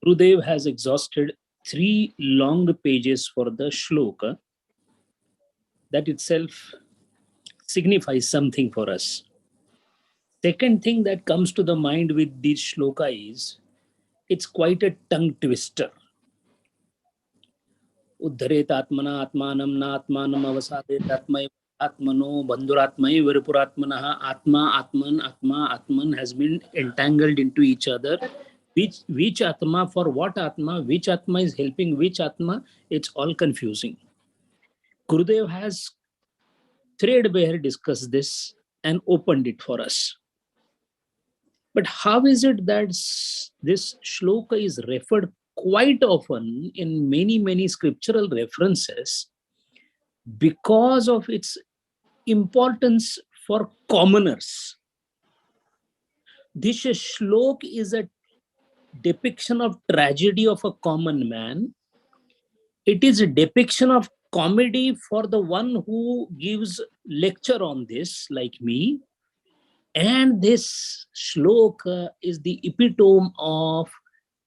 Gurudev has exhausted 3 long pages for the shloka. That itself signifies something for us. Second thing that comes to the mind with this shloka is, it's quite a tongue twister. Uddharet atmana atmanam na atmanam avasadet atmai atmano bandhuratmai varipuratmanaha. Atman has been entangled into each other. Which atma for what atma? Which atma is helping which atma? It's all confusing. Gurudev has threadbare discussed this and opened it for us. But how is it that this shloka is referred quite often in many scriptural references? Because of its importance for commoners. This shlok is a depiction of tragedy of a common man. It is a depiction of comedy for the one who gives lecture on this, like me. And this shloka is the epitome of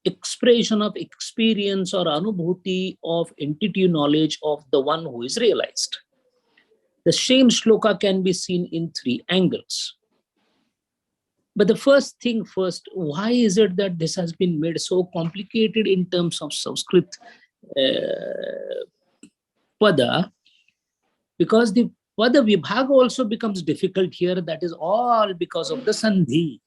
expression of experience or anubhuti of entity knowledge of the one who is realized. The same shloka can be seen in 3 angles. But the first thing first, why is it that this has been made so complicated in terms of Sanskrit pada? Because the pada vibhaga also becomes difficult here. That is all because of the sandhi.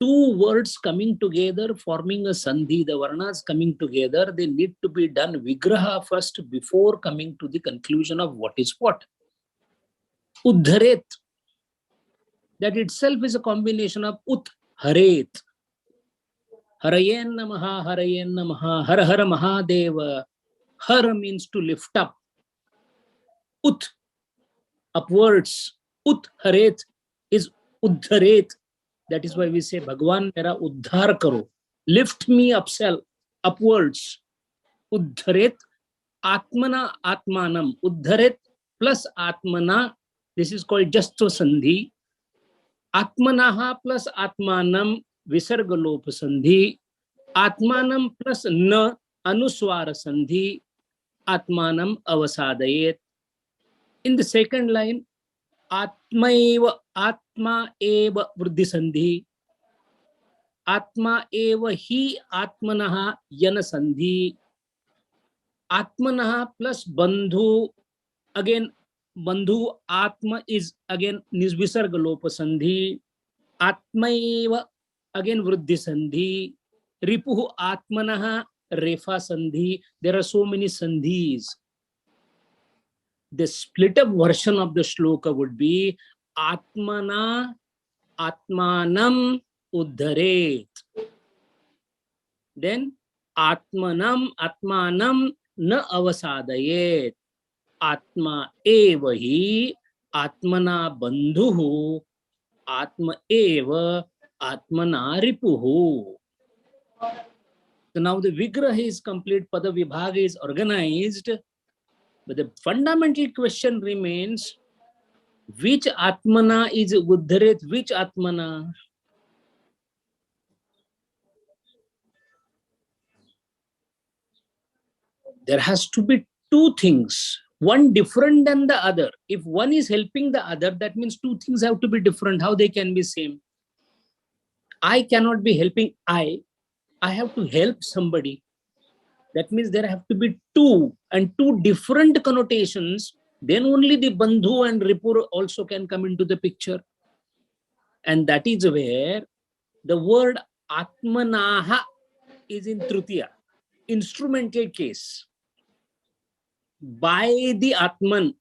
2 words coming together, forming a sandhi, the varnas coming together, they need to be done vigraha first before coming to the conclusion of what is what. Uddharet, that itself is a combination of ut, haret. Harayen namaha, har har mahadeva. Har means to lift up. Ut, upwards. Ut haret is uddharet. That is why we say, Bhagwan mera uddhar karo. Lift me upwards. Uddharet atmana atmanam. Uddharet plus atmana. This is called Jastva Sandhi. Atmanaha plus atmanam visargalopa sandhi. Atmanam plus na anuswara sandhi. Atmanam avasadayet. In the second line, atma eva vriddhi sandhi. Atma eva hi atmanaha yana sandhi. Atmanaha plus bandhu. Again, bandhu atma is again visargalopa sandhi. Atma eva again vriddhi sandhi. Ripuhu atmanaha refa sandhi. There are so many sandhis. The split up version of the shloka would be Atmana Atmanam Uddharet. Then Atmanam na avasadayet. Atma evahi Atmana bandhuhu. Atma eva Atmana ripuhu. So now the vigraha is complete, pada vibhaga is organized. But the fundamental question remains, which atmana is uddharet, which atmana? There has to be 2 things, one different than the other. If one is helping the other, that means 2 things have to be different. How they can be same? I cannot be helping I have to help somebody. That means there have to be 2 and 2 different connotations. Then only the bandhu and ripur also can come into the picture. And that is where the word atmanaha is in tritiya, instrumental case. By the atman,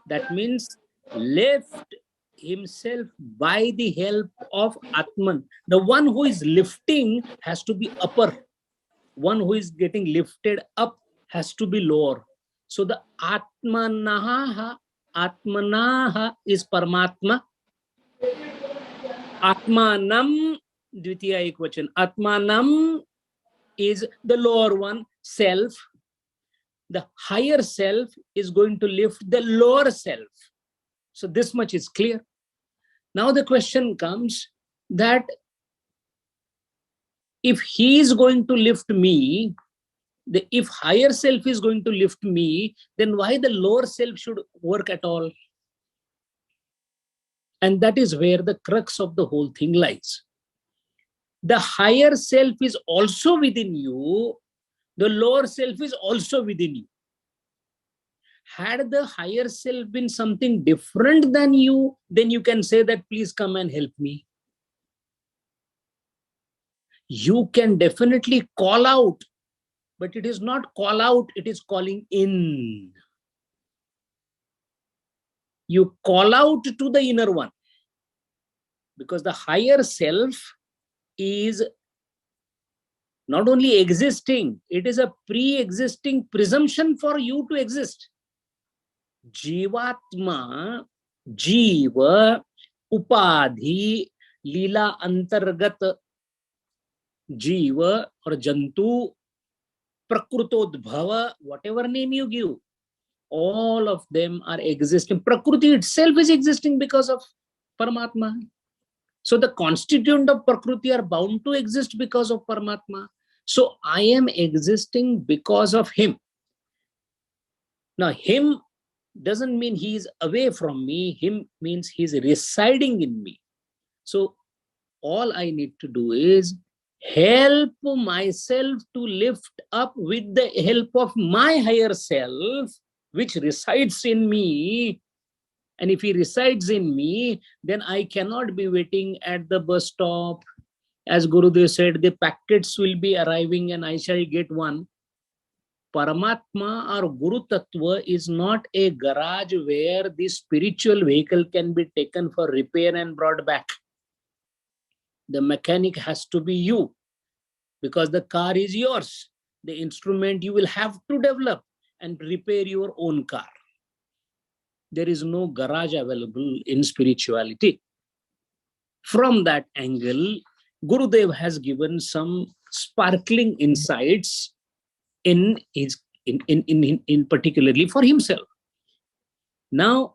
that means left himself by the help of atman. The one who is lifting has to be upper. One who is getting lifted up has to be lower. So the atmanaha is Paramatma. Atmanam, dvitiya ekvachan. Atmanam is the lower one, self. The higher self is going to lift the lower self. So this much is clear. Now the question comes that If he is going to lift me, if higher self is going to lift me, then why the lower self should work at all? And that is where the crux of the whole thing lies. The higher self is also within you. The lower self is also within you. Had the higher self been something different than you, then you can say that, please come and help me. You can definitely call out, but it is not call out, it is calling in. You call out to the inner one, because the higher self is not only existing, it is a pre-existing presumption for you to exist. Jivatma, Jiva, Upadhi, Leela Antargat, Jiva or Jantu, Prakrutodbhava, whatever name you give, all of them are existing. Prakriti itself is existing because of Paramatma. So the constituent of Prakriti are bound to exist because of Paramatma. So I am existing because of him. Now, him doesn't mean he is away from me. Him means he is residing in me. So all I need to do is help myself to lift up with the help of my higher self, which resides in me. And if he resides in me, then I cannot be waiting at the bus stop. As Gurudev said, the packets will be arriving and I shall get one. Paramatma or Guru Tattva is not a garage where the spiritual vehicle can be taken for repair and brought back. The mechanic has to be you, because the car is yours. The instrument you will have to develop and repair your own car. There is no garage available in spirituality. From that angle, Gurudev has given some sparkling insights in particularly for himself. Now,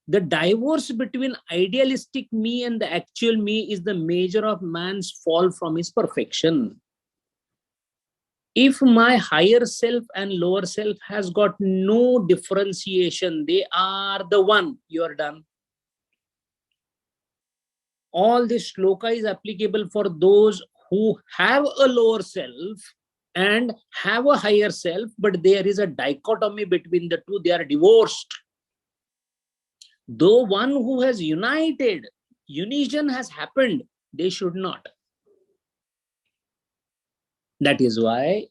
the divorce between idealistic me and the actual me is the measure of man's fall from his perfection. If my higher self and lower self has got no differentiation, they are the one, you are done. All this shloka is applicable for those who have a lower self and have a higher self, but there is a dichotomy between the two. They are divorced. Though one who has united, unition has happened, they should not. That is why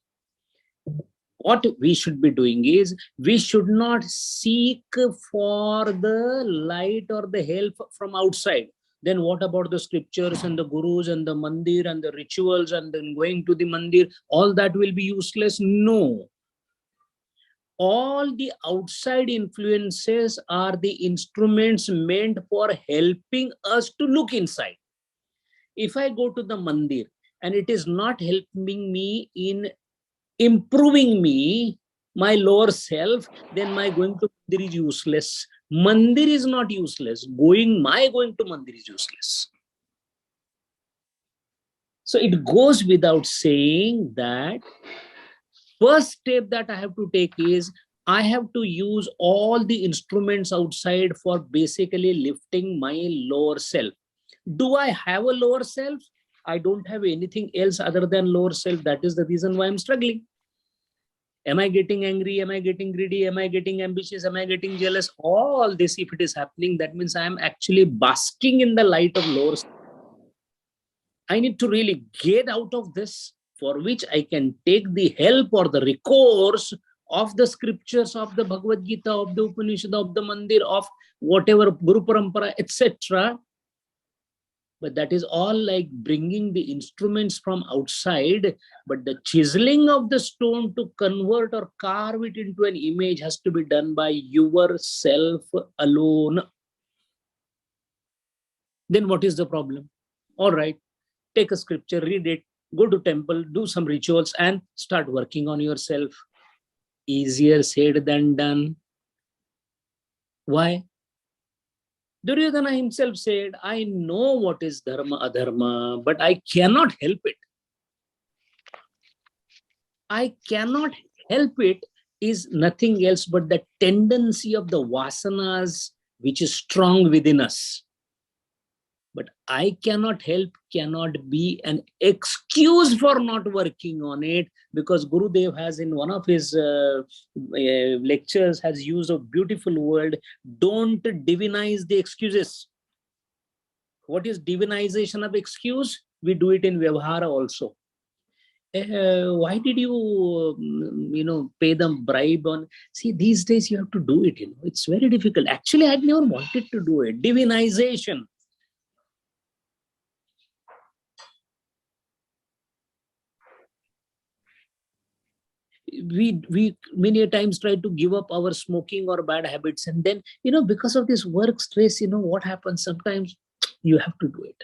what we should be doing is, we should not seek for the light or the help from outside. Then what about the scriptures and the gurus and the mandir and the rituals and then going to the mandir? All that will be useless? No. All the outside influences are the instruments meant for helping us to look inside. If I go to the mandir and it is not helping me in improving me, my lower self, then my going to mandir is useless. Mandir is not useless. My going to mandir is useless. So it goes without saying that first step that I have to take is, I have to use all the instruments outside for basically lifting my lower self. Do I have a lower self? I don't have anything else other than lower self. That is the reason why I'm struggling. Am I getting angry? Am I getting greedy? Am I getting ambitious? Am I getting jealous? All this, if it is happening, that means I am actually basking in the light of lower self. I need to really get out of this, for which I can take the help or the recourse of the scriptures, of the Bhagavad Gita, of the Upanishad, of the Mandir, of whatever Guru Parampara, etc. But that is all like bringing the instruments from outside. But the chiseling of the stone to convert or carve it into an image has to be done by yourself alone. Then what is the problem? All right, take a scripture, read it, go to temple, do some rituals and start working on yourself. Easier said than done. Why? Duryodhana himself said, I know what is dharma, adharma, but I cannot help it. I cannot help it is nothing else but the tendency of the vasanas which is strong within us. But I cannot help, cannot be an excuse for not working on it, because Gurudev has in one of his lectures has used a beautiful word, don't divinize the excuses. What is divinization of excuse? We do it in Vyavahara also. Why did you pay them bribe on? See, these days you have to do it, it's very difficult. Actually, I never wanted to do it. Divinization. We many times try to give up our smoking or bad habits, and then because of this work stress, what happens sometimes. You have to do it.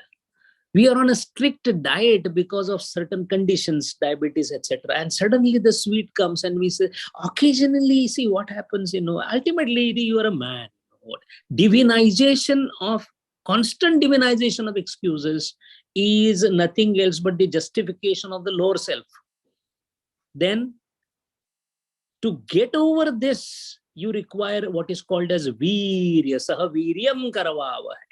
We are on a strict diet because of certain conditions, diabetes, etc., and suddenly the sweet comes and we say, occasionally, see what happens. Ultimately you are a man. What divinization of constant divinization of excuses is nothing else but the justification of the lower self. Then to get over this, you require what is called as virya, saha viryam karavavahe.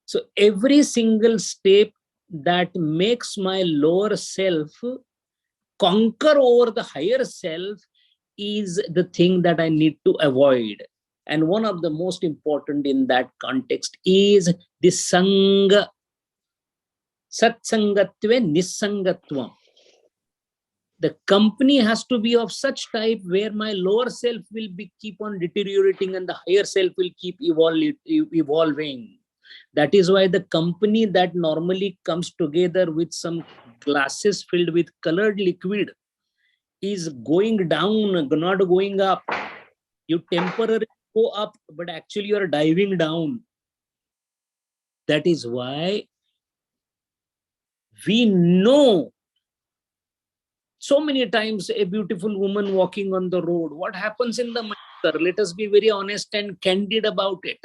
So every single step that makes my lower self conquer over the higher self is the thing that I need to avoid. And one of the most important in that context is the sangha, satsangatve nisangatvam. The company has to be of such type where my lower self will keep on deteriorating and the higher self will keep evolving. That is why the company that normally comes together with some glasses filled with colored liquid is going down, not going up. You temporarily go up, but actually you are diving down. That is why we know so many times a beautiful woman walking on the road. What happens in the mind? Let us be very honest and candid about it.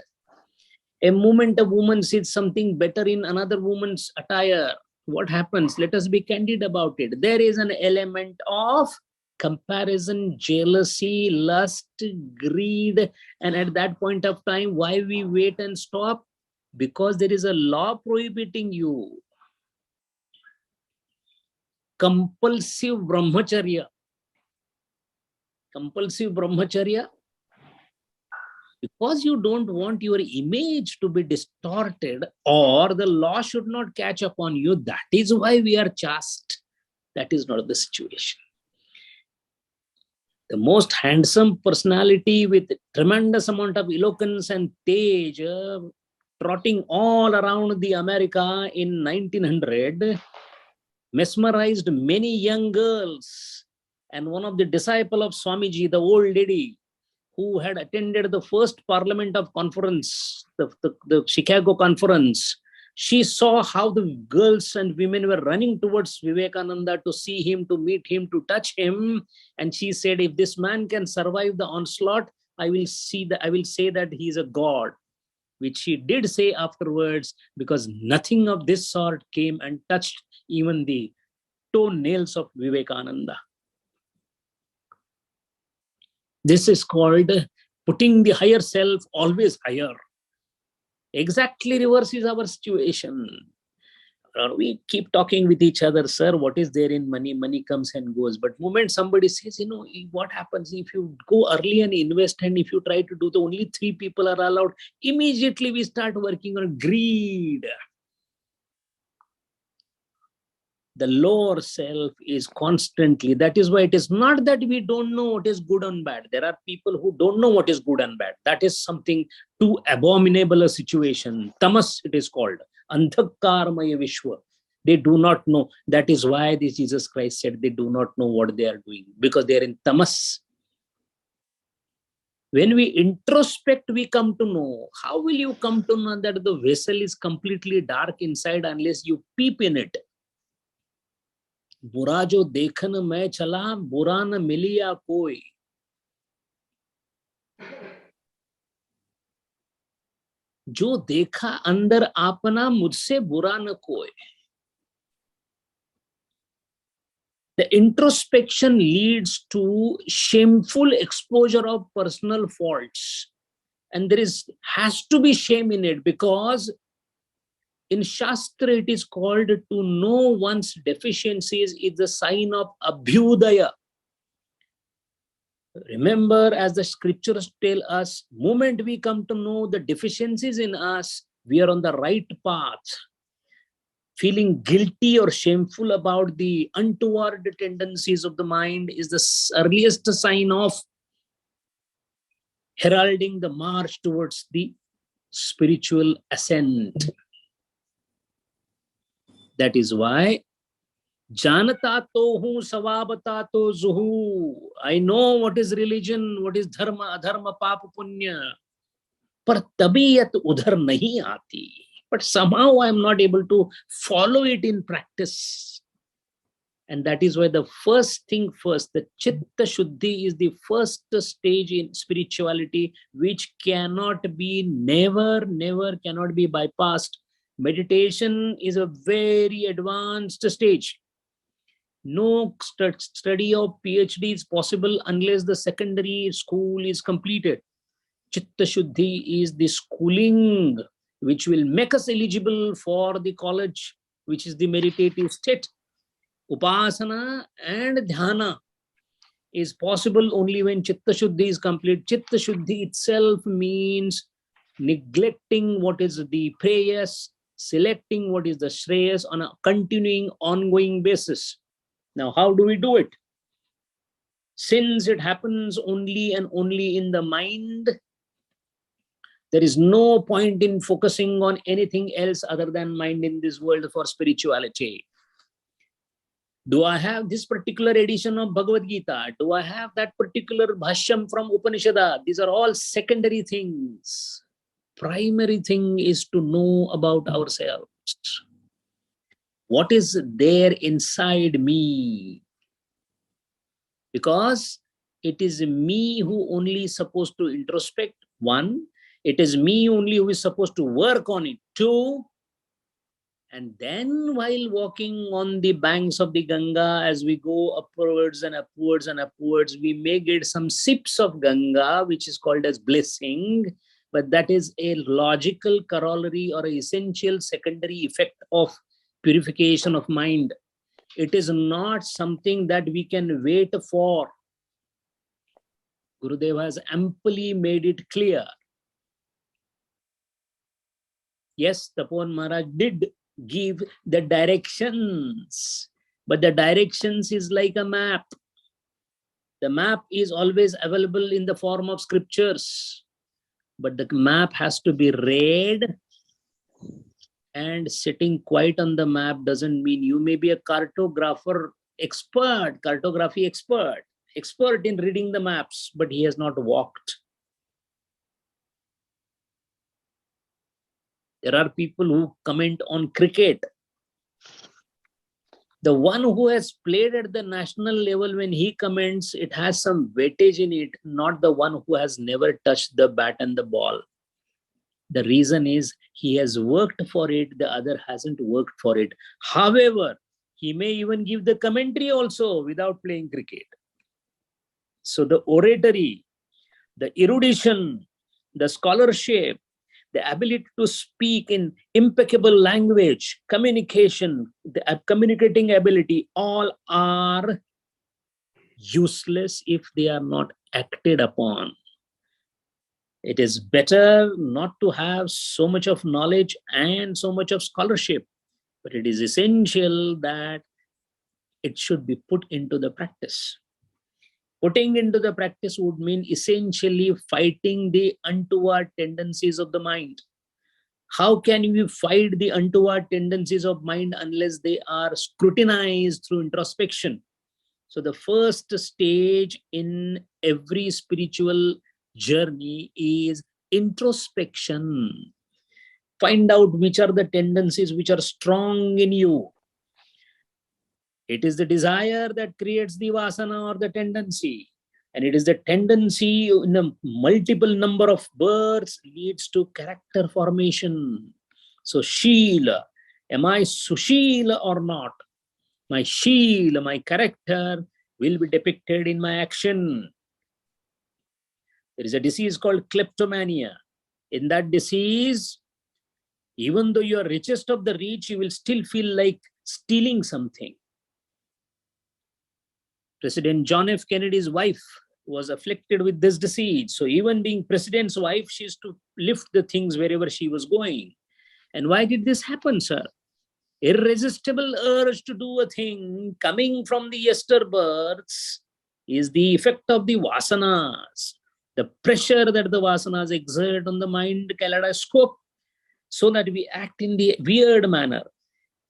A moment a woman sees something better in another woman's attire, what happens? Let us be candid about it. There is an element of comparison, jealousy, lust, greed. And at that point of time, why we wait and stop? Because there is a law prohibiting you. Compulsive brahmacharya. Compulsive brahmacharya. Because you don't want your image to be distorted or the law should not catch up on you, that is why we are chaste. That is not the situation. The most handsome personality with tremendous amount of eloquence and tej, trotting all around the America in 1900, mesmerized many young girls. And one of the disciple of Swamiji, the old lady, who had attended the first Parliament of Conference, the Chicago Conference, she saw how the girls and women were running towards Vivekananda to see him, to meet him, to touch him. And she said, if this man can survive the onslaught, I will say that he is a god, which she did say afterwards, because nothing of this sort came and touched even the toenails of Vivekananda. This is called putting the higher self always higher. Exactly reverse is our situation. We keep talking with each other, sir, what is there in money? Money comes and goes. But moment somebody says, what happens if you go early and invest, and if you try to do the only 3 people are allowed, immediately we start working on greed. The lower self is constantly, that is why it is not that we don't know what is good and bad. There are people who don't know what is good and bad. That is something too abominable a situation. Tamas it is called. Andhakarmaya Vishwa. They do not know. That is why this Jesus Christ said they do not know what they are doing, because they are in tamas. When we introspect, we come to know. How will you come to know that the vessel is completely dark inside unless you peep in it? बुरा जो देखन मैं चला, बुरा न मिलिया कोई. जो देखा अंदर आपना, मुझसे बुरा न कोई. The introspection leads to shameful exposure of personal faults. And there has to be shame in it, because in Shastra it is called to know one's deficiencies is a sign of abhyudaya. Remember, as the scriptures tell us, moment we come to know the deficiencies in us, we are on the right path. Feeling guilty or shameful about the untoward tendencies of the mind is the earliest sign of heralding the march towards the spiritual ascent. That is why Janata tohu savabata to zuhu. I know what is religion, what is dharma, adharma, papa, punya. Par tabiyat udhar nahi aati. But somehow I am not able to follow it in practice. And that is why the first thing first, the chitta shuddhi is the first stage in spirituality, which cannot be, never cannot be bypassed. Meditation is a very advanced stage. No study of PhD is possible unless the secondary school is completed. Chitta Shuddhi is the schooling which will make us eligible for the college, which is the meditative state. Upasana and Dhyana is possible only when Chitta Shuddhi is complete. Chitta Shuddhi itself means neglecting what is the preyas, selecting what is the shreyas on a continuing, ongoing basis. Now, how do we do it? Since it happens only and only in the mind, there is no point in focusing on anything else other than mind in this world for spirituality. Do I have this particular edition of Bhagavad Gita? Do I have that particular bhashyam from Upanishad? These are all secondary things. Primary thing is to know about ourselves. What is there inside me? Because it is me who only is supposed to introspect. One, it is me only who is supposed to work on it. Two, and then while walking on the banks of the Ganga, as we go upwards and upwards and upwards, we may get some sips of Ganga, which is called as blessing, but that is a logical corollary or an essential secondary effect of purification of mind. It is not something that we can wait for. Gurudev has amply made it clear. Yes, Tapovan Maharaj did give the directions, but the directions is like a map. The map is always available in the form of scriptures, but the map has to be read, and sitting quiet on the map doesn't mean you may be a cartographer expert, cartography expert in reading the maps, but he has not walked. There are people who comment on cricket. The one who has played at the national level, when he comments, it has some weightage in it, not the one who has never touched the bat and the ball. The reason is he has worked for it, the other hasn't worked for it. However, he may even give the commentary also without playing cricket. So the oratory, the erudition, the scholarship, the ability to speak in impeccable language, communication, the communicating ability, all are useless if they are not acted upon. It is better not to have so much of knowledge and so much of scholarship, but it is essential that it should be put into the practice. Putting into the practice would mean essentially fighting the untoward tendencies of the mind. How can we fight the untoward tendencies of mind unless they are scrutinized through introspection? So the first stage in every spiritual journey is introspection. Find out which are the tendencies which are strong in you. It is the desire that creates the vasana or the tendency. And it is the tendency in a multiple number of births leads to character formation. So Sheela, am I Sushila or not? My shield, my character will be depicted in my action. There is a disease called kleptomania. In that disease, even though you are richest of the rich, you will still feel like stealing something. President John F. Kennedy's wife was afflicted with this disease. So even being president's wife, she used to lift the things wherever she was going. And why did this happen, sir? Irresistible urge to do a thing coming from the yesterbursts is the effect of the vasanas, the pressure that the vasanas exert on the mind kaleidoscope, so that we act in the weird manner.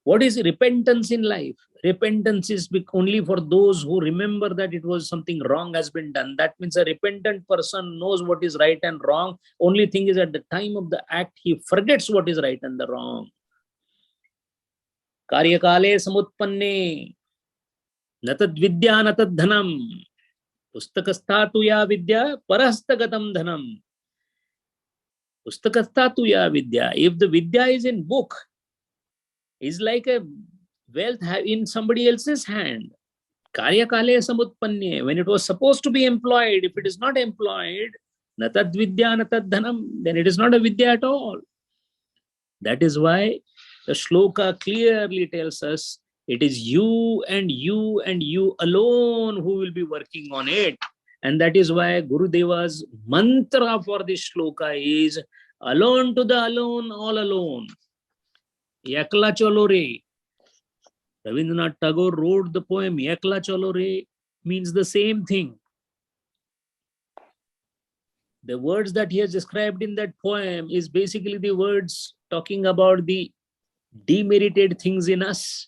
What is repentance in life? Repentance is only for those who remember that it was something wrong has been done. That means a repentant person knows what is right and wrong. Only thing is, at the time of the act, he forgets what is right and the wrong. Karyakale samutpanne natad vidya natad dhanam pustakastatu ya vidya parastagatam dhanam. Pustakastatu ya vidya. If the vidya is in book, is like a wealth in somebody else's hand. Karyakale samutpanne, when it was supposed to be employed, if it is not employed, natad vidya natad dhanam, then it is not a vidya at all. That is why the shloka clearly tells us it is you and you and you alone who will be working on it. And that is why Gurudeva's mantra for this shloka is alone to the alone, all alone. Yakla chalo re. Rabindranath Tagore wrote the poem Yakla chalo re, means the same thing. The words that he has described in that poem is basically the words talking about the demerited things in us.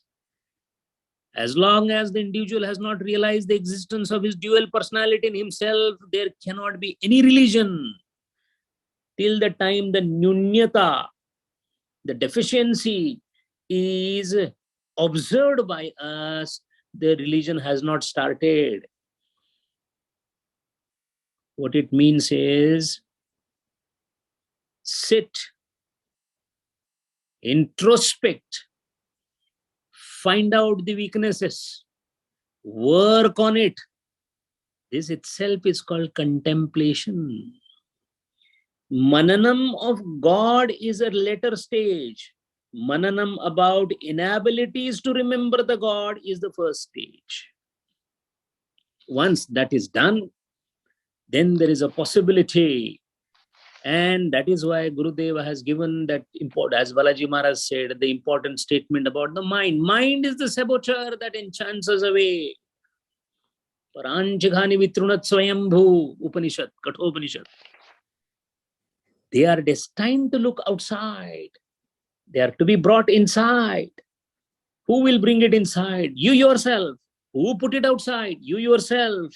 As long as the individual has not realized the existence of his dual personality in himself, there cannot be any religion. Till the time the nyunyata, the deficiency, is observed by us, the religion has not started. What it means is sit, introspect, find out the weaknesses, work on it. This itself is called contemplation. Mananam of God is a later stage. Mananam about inabilities to remember the God is the first stage. Once that is done, then there is a possibility. And that is why Gurudeva has given that as Balaji Maharaj said, the important statement about the mind. Mind is the saboteur that enchants us away. Paranchighani vitrunat swayambhu Upanishad, Kathopanishad. They are destined to look outside. They are to be brought inside. Who will bring it inside? You yourself. Who put it outside? You yourself.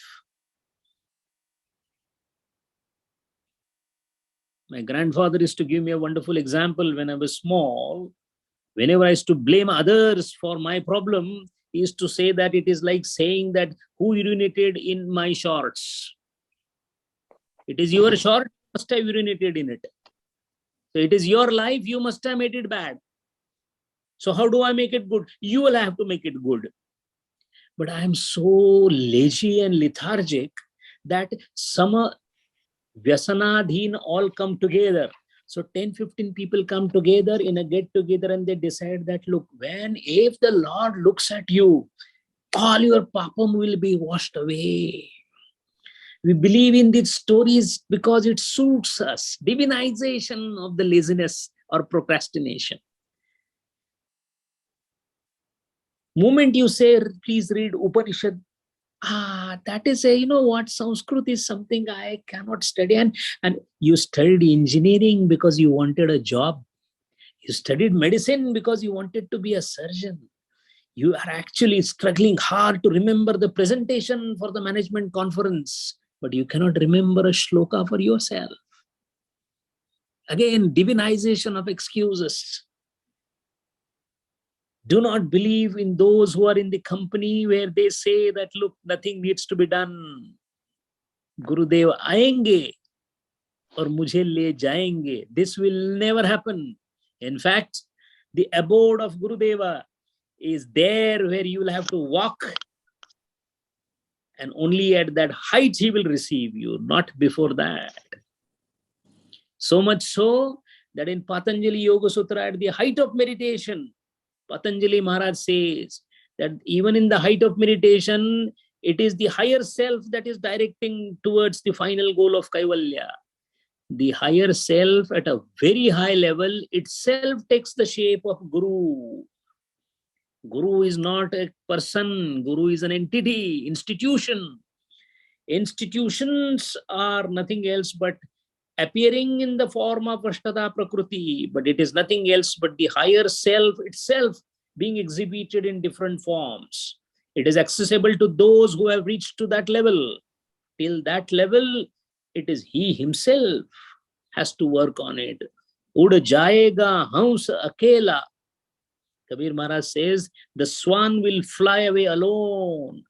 My grandfather used to give me a wonderful example when I was small. Whenever I used to blame others for my problem, he used to say that it is like saying that who urinated in my shorts? It is your short, you must have urinated in it. So it is your life, you must have made it bad. So how do I make it good? You will have to make it good. But I am so lazy and lethargic that some Vyasanadhin all come together. So 10-15 people come together in a get-together and they decide that, look, if the Lord looks at you, all your papam will be washed away. We believe in these stories because it suits us. Divinization of the laziness or procrastination. Moment you say, please read Upanishad, that is what, Sanskrit is something I cannot study. And you studied engineering because you wanted a job. You studied medicine because you wanted to be a surgeon. You are actually struggling hard to remember the presentation for the management conference, but you cannot remember a shloka for yourself. Again, divinization of excuses. Do not believe in those who are in the company where they say that, look, nothing needs to be done. Gurudev aayenge aur mujhe le jayenge. This will never happen. In fact, the abode of Gurudeva is there where you will have to walk, and only at that height he will receive you, not before that. So much so that in Patanjali Yoga Sutra, at the height of meditation, Patanjali Maharaj says that even in the height of meditation, it is the higher self that is directing towards the final goal of Kaivalya. The higher self at a very high level itself takes the shape of Guru. Guru is not a person, Guru is an entity, institution. Institutions are nothing else but appearing in the form of Ashtada Prakriti, but it is nothing else but the higher self itself being exhibited in different forms. It is accessible to those who have reached to that level. Till that level, it is he himself has to work on it. Ud jayega hams akela. Kabir Maharaj says, the swan will fly away alone.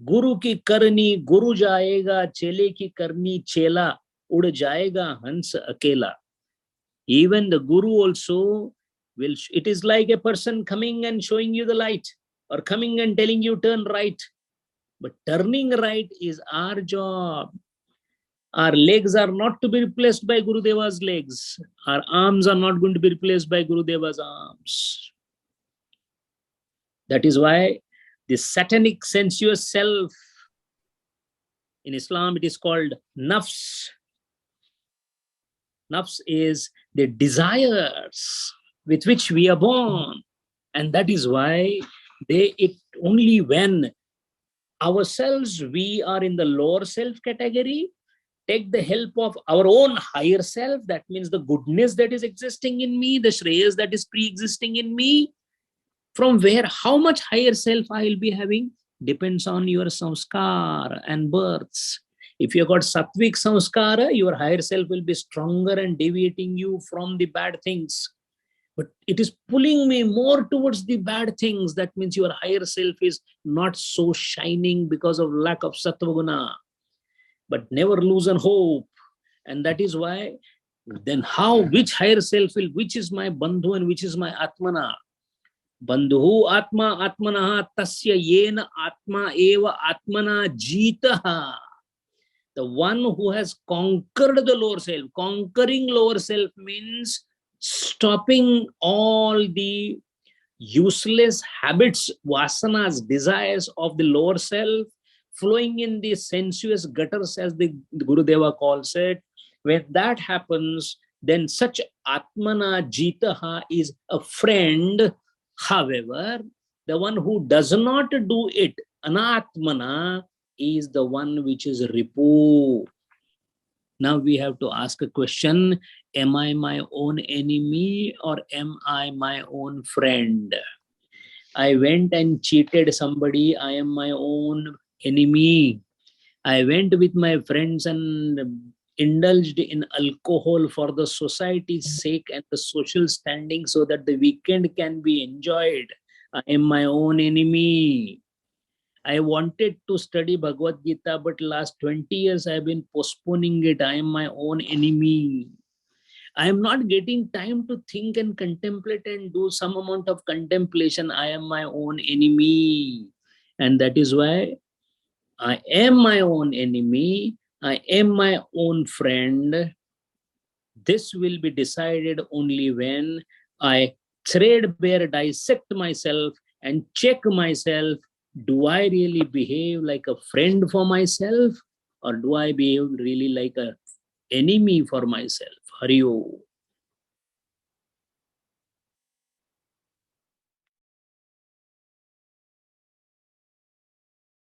Guru ki karni guru jayega, chele ki karni chela, ud jayega hans akela. Even the Guru also will, it is like a person coming and showing you the light, or coming and telling you turn right. But turning right is our job. Our legs are not to be replaced by Guru Deva's legs. Our arms are not going to be replaced by Guru Deva's arms. That is why the satanic sensuous self, in Islam it is called nafs. Nafs is the desires with which we are born. And that is why only when ourselves, we are in the lower self category, take the help of our own higher self, that means the goodness that is existing in me, the shreyas that is pre-existing in me, from where, how much higher self I will be having depends on your samskar and births. If you got sattvic samskara, your higher self will be stronger and deviating you from the bad things. But it is pulling me more towards the bad things. That means your higher self is not so shining because of lack of sattva guna. But never lose hope. And that is why, then how, which higher self will, which is my bandhu and which is my atmana? Bandhu atma atmanaha tasya yena atma eva atmana jitaha. The one who has conquered the lower self. Conquering lower self means stopping all the useless habits, vasanas, desires of the lower self, flowing in the sensuous gutters, as the Gurudeva calls it. When that happens, then such atmana jitaha is a friend. However, the one who does not do it, anatmana, is the one which is ripu. Now we have to ask a question: am I my own enemy or am I my own friend? I went and cheated somebody, I am my own enemy. I went with my friends and indulged in alcohol for the society's sake and the social standing so that the weekend can be enjoyed. I am my own enemy. I wanted to study Bhagavad Gita, but last 20 years I have been postponing it. I am my own enemy. I am not getting time to think and contemplate and do some amount of contemplation. I am my own enemy. And that is why I am my own enemy. I am my own friend. This will be decided only when I threadbare dissect myself and check myself. Do I really behave like a friend for myself, or do I behave really like an enemy for myself? Hari Om.